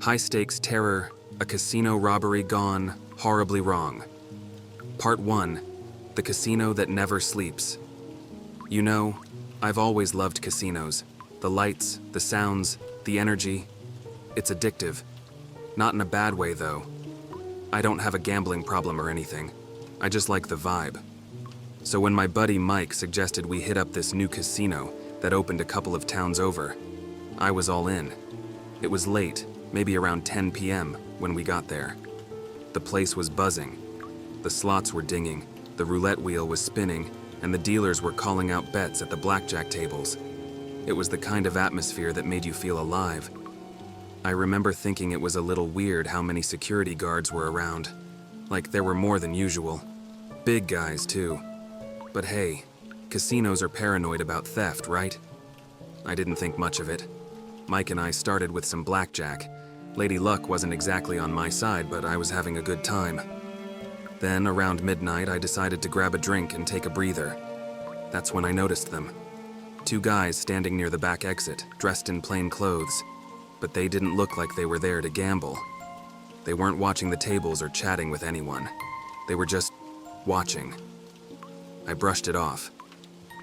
High-stakes terror, a casino robbery gone horribly wrong. Part 1, the casino that never sleeps. You know, I've always loved casinos. The lights, the sounds, the energy. It's addictive. Not in a bad way, though. I don't have a gambling problem or anything. I just like the vibe. So when my buddy Mike suggested we hit up this new casino that opened a couple of towns over, I was all in. It was late, maybe around 10 p.m. when we got there. The place was buzzing. The slots were dinging, the roulette wheel was spinning, and the dealers were calling out bets at the blackjack tables. It was the kind of atmosphere that made you feel alive. I remember thinking it was a little weird how many security guards were around. Like there were more than usual. Big guys, too. But hey, casinos are paranoid about theft, right? I didn't think much of it. Mike and I started with some blackjack. Lady Luck wasn't exactly on my side, but I was having a good time. Then, around midnight, I decided to grab a drink and take a breather. That's when I noticed them. Two guys standing near the back exit, dressed in plain clothes. But they didn't look like they were there to gamble. They weren't watching the tables or chatting with anyone. They were just watching. I brushed it off.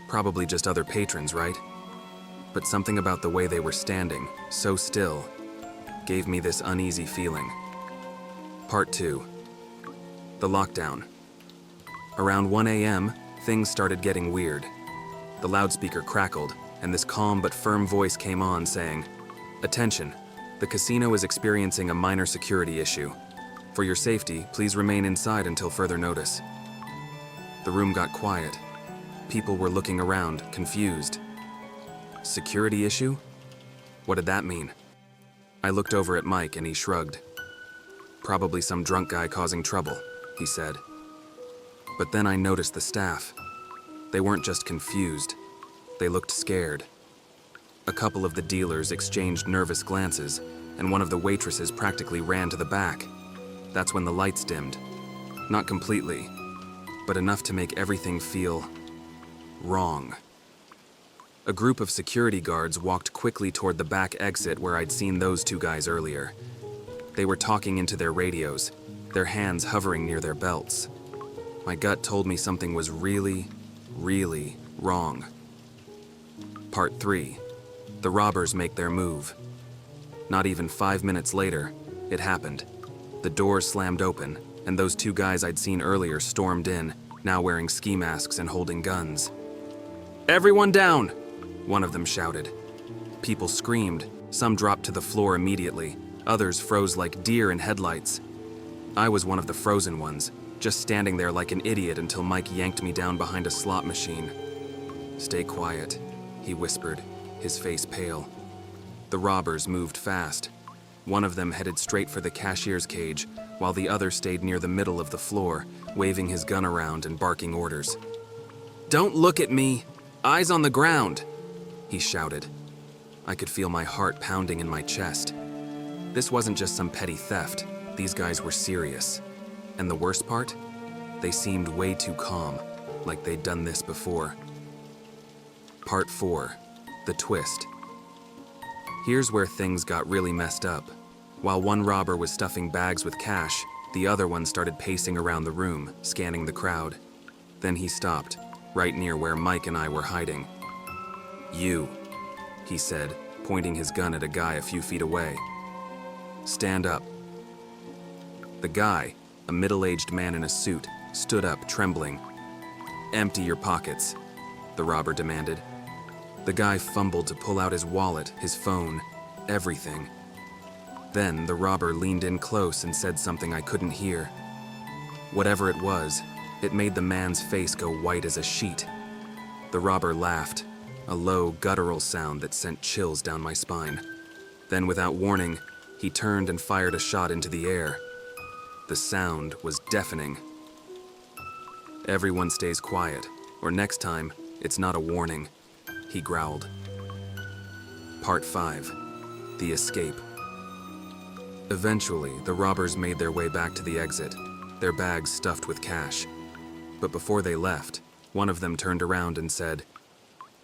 Probably just other patrons, right? But something about the way they were standing, so still, gave me this uneasy feeling. Part 2. The lockdown. Around 1 a.m., things started getting weird. The loudspeaker crackled, and this calm but firm voice came on saying, "Attention, the casino is experiencing a minor security issue. For your safety, please remain inside until further notice." The room got quiet. People were looking around, confused. Security issue? What did that mean? I looked over at Mike and he shrugged. "Probably some drunk guy causing trouble," he said. But then I noticed the staff. They weren't just confused. They looked scared. A couple of the dealers exchanged nervous glances, and one of the waitresses practically ran to the back. That's when the lights dimmed. Not completely, but enough to make everything feel wrong. A group of security guards walked quickly toward the back exit where I'd seen those two guys earlier. They were talking into their radios, their hands hovering near their belts. My gut told me something was really, really wrong. Part 3. The robbers make their move. Not even 5 minutes later, it happened. The doors slammed open, and those two guys I'd seen earlier stormed in, now wearing ski masks and holding guns. "Everyone down!" one of them shouted. People screamed, some dropped to the floor immediately, others froze like deer in headlights. I was one of the frozen ones, just standing there like an idiot until Mike yanked me down behind a slot machine. "Stay quiet," he whispered, his face pale. The robbers moved fast. One of them headed straight for the cashier's cage, while the other stayed near the middle of the floor, waving his gun around and barking orders. "Don't look at me! Eyes on the ground!" he shouted. I could feel my heart pounding in my chest. This wasn't just some petty theft. These guys were serious. And the worst part? They seemed way too calm, like they'd done this before. Part 4. The twist. Here's where things got really messed up. While one robber was stuffing bags with cash, the other one started pacing around the room, scanning the crowd. Then he stopped, right near where Mike and I were hiding. "You," he said, pointing his gun at a guy a few feet away. "Stand up." The guy, a middle-aged man in a suit, stood up, trembling. "Empty your pockets," the robber demanded. The guy fumbled to pull out his wallet, his phone, everything. Then the robber leaned in close and said something I couldn't hear. Whatever it was, it made the man's face go white as a sheet. The robber laughed, a low, guttural sound that sent chills down my spine. Then, without warning, he turned and fired a shot into the air. The sound was deafening. "Everyone stays quiet, or next time, it's not a warning," he growled. Part 5. The escape. Eventually, the robbers made their way back to the exit, their bags stuffed with cash. But before they left, one of them turned around and said,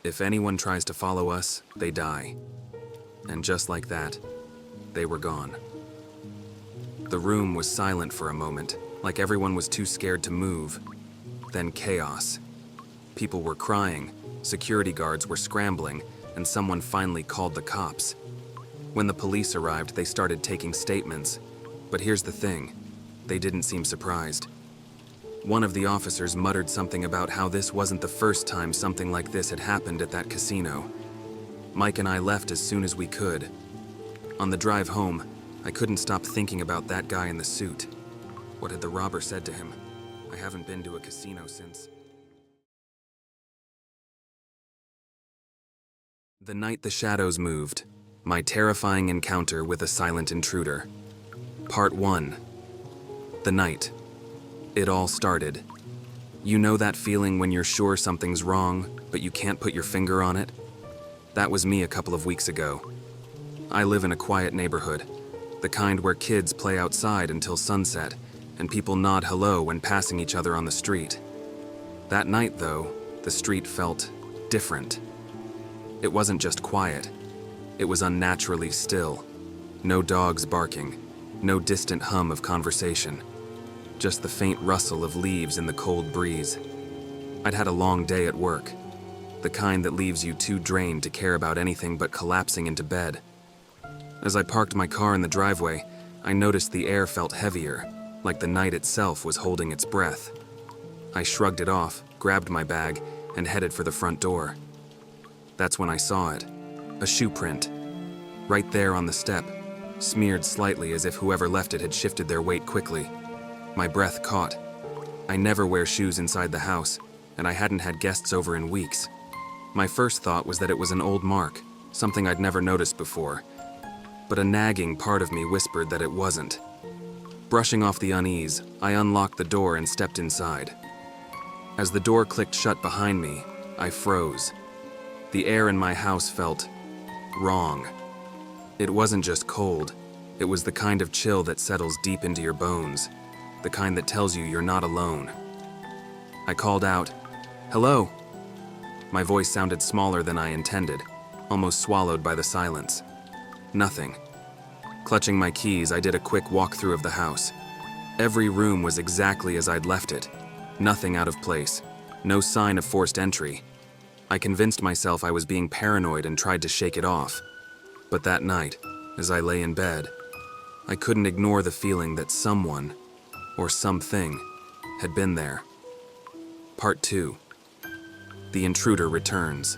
"If anyone tries to follow us, they die." And just like that, they were gone. The room was silent for a moment, like everyone was too scared to move. Then chaos. People were crying, security guards were scrambling, and someone finally called the cops. When the police arrived, they started taking statements. But here's the thing, they didn't seem surprised. One of the officers muttered something about how this wasn't the first time something like this had happened at that casino. Mike and I left as soon as we could. On the drive home, I couldn't stop thinking about that guy in the suit. What had the robber said to him? I haven't been to a casino since. The night the shadows moved. My terrifying encounter with a silent intruder. Part 1. The night. It all started. You know that feeling when you're sure something's wrong, but you can't put your finger on it? That was me a couple of weeks ago. I live in a quiet neighborhood, the kind where kids play outside until sunset, and people nod hello when passing each other on the street. That night, though, the street felt different. It wasn't just quiet. It was unnaturally still. No dogs barking, no distant hum of conversation. Just the faint rustle of leaves in the cold breeze. I'd had a long day at work, the kind that leaves you too drained to care about anything but collapsing into bed. As I parked my car in the driveway, I noticed the air felt heavier, like the night itself was holding its breath. I shrugged it off, grabbed my bag, and headed for the front door. That's when I saw it, a shoe print. Right there on the step, smeared slightly as if whoever left it had shifted their weight quickly. My breath caught. I never wear shoes inside the house, and I hadn't had guests over in weeks. My first thought was that it was an old mark, something I'd never noticed before. But a nagging part of me whispered that it wasn't. Brushing off the unease, I unlocked the door and stepped inside. As the door clicked shut behind me, I froze. The air in my house felt wrong. It wasn't just cold, it was the kind of chill that settles deep into your bones. The kind that tells you you're not alone. I called out, "Hello." My voice sounded smaller than I intended, almost swallowed by the silence. Nothing. Clutching my keys, I did a quick walkthrough of the house. Every room was exactly as I'd left it. Nothing out of place. No sign of forced entry. I convinced myself I was being paranoid and tried to shake it off. But that night, as I lay in bed, I couldn't ignore the feeling that someone, or something, had been there. Part 2. The intruder returns.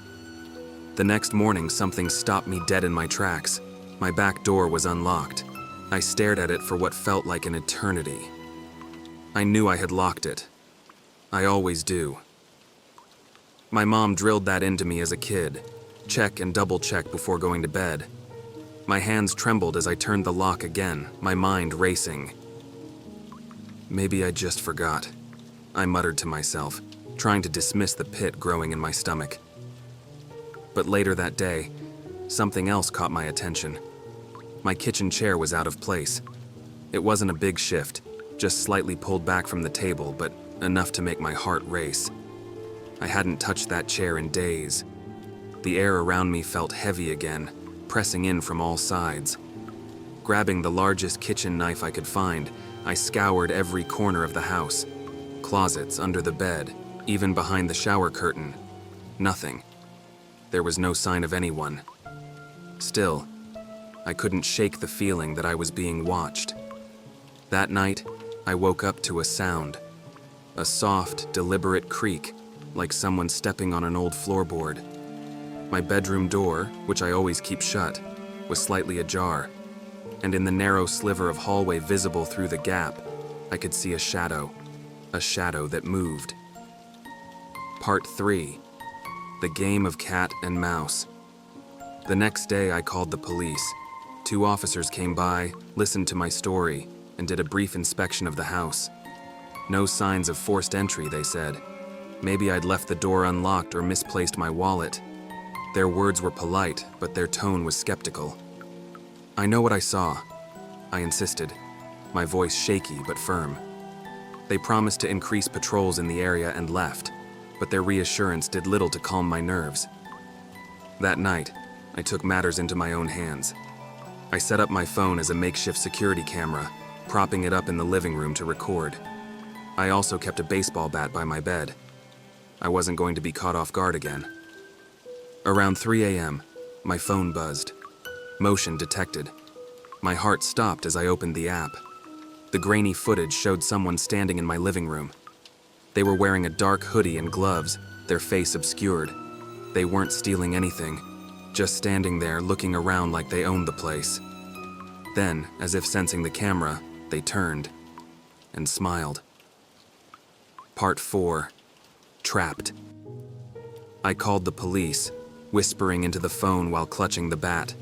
The next morning, something stopped me dead in my tracks. My back door was unlocked. I stared at it for what felt like an eternity. I knew I had locked it. I always do. My mom drilled that into me as a kid. Check and double check before going to bed. My hands trembled as I turned the lock again, my mind racing. Maybe I just forgot, I muttered to myself, trying to dismiss the pit growing in my stomach. But later that day, something else caught my attention. My kitchen chair was out of place. It wasn't a big shift, just slightly pulled back from the table, but enough to make my heart race. I hadn't touched that chair in days. The air around me felt heavy again, pressing in from all sides. Grabbing the largest kitchen knife I could find, I scoured every corner of the house. Closets, under the bed, even behind the shower curtain. Nothing. There was no sign of anyone. Still, I couldn't shake the feeling that I was being watched. That night, I woke up to a sound. A soft, deliberate creak, like someone stepping on an old floorboard. My bedroom door, which I always keep shut, was slightly ajar, and in the narrow sliver of hallway visible through the gap, I could see a shadow that moved. Part 3. The game of cat and mouse. The next day I called the police. 2 officers came by, listened to my story, and did a brief inspection of the house. No signs of forced entry, they said. Maybe I'd left the door unlocked or misplaced my wallet. Their words were polite, but their tone was skeptical. "I know what I saw," I insisted, my voice shaky but firm. They promised to increase patrols in the area and left, but their reassurance did little to calm my nerves. That night, I took matters into my own hands. I set up my phone as a makeshift security camera, propping it up in the living room to record. I also kept a baseball bat by my bed. I wasn't going to be caught off guard again. Around 3 a.m., my phone buzzed. Motion detected. My heart stopped as I opened the app. The grainy footage showed someone standing in my living room. They were wearing a dark hoodie and gloves, their face obscured. They weren't stealing anything, just standing there looking around like they owned the place. Then, as if sensing the camera, they turned and smiled. Part 4. Trapped. I called the police, whispering into the phone while clutching the bat.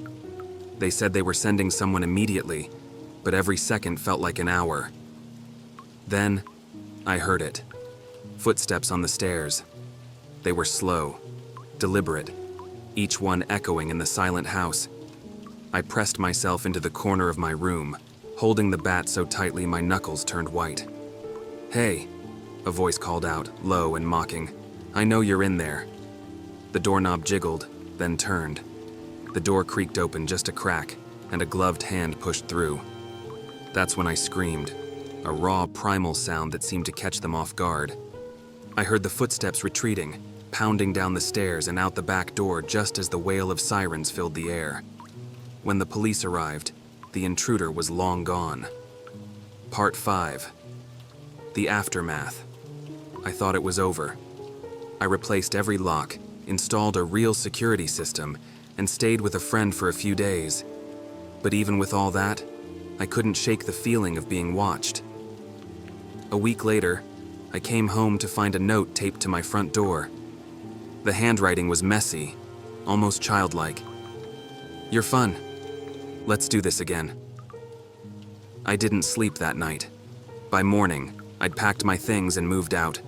They said they were sending someone immediately, but every second felt like an hour. Then, I heard it. Footsteps on the stairs. They were slow, deliberate, each one echoing in the silent house. I pressed myself into the corner of my room, holding the bat so tightly my knuckles turned white. "Hey," a voice called out, low and mocking. "I know you're in there." The doorknob jiggled, then turned. The door creaked open just a crack, and a gloved hand pushed through. That's when I screamed, a raw, primal sound that seemed to catch them off guard. I heard the footsteps retreating, pounding down the stairs and out the back door just as the wail of sirens filled the air. When the police arrived, the intruder was long gone. Part 5. The aftermath. I thought it was over. I replaced every lock, installed a real security system, and stayed with a friend for a few days. But even with all that, I couldn't shake the feeling of being watched. A week later, I came home to find a note taped to my front door. The handwriting was messy, almost childlike. "You're fun. Let's do this again." I didn't sleep that night. By morning, I'd packed my things and moved out.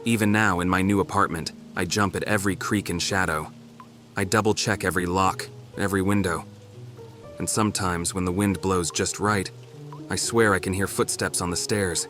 Even now, in my new apartment, I jump at every creak and shadow. I double-check every lock, every window. And sometimes, when the wind blows just right, I swear I can hear footsteps on the stairs.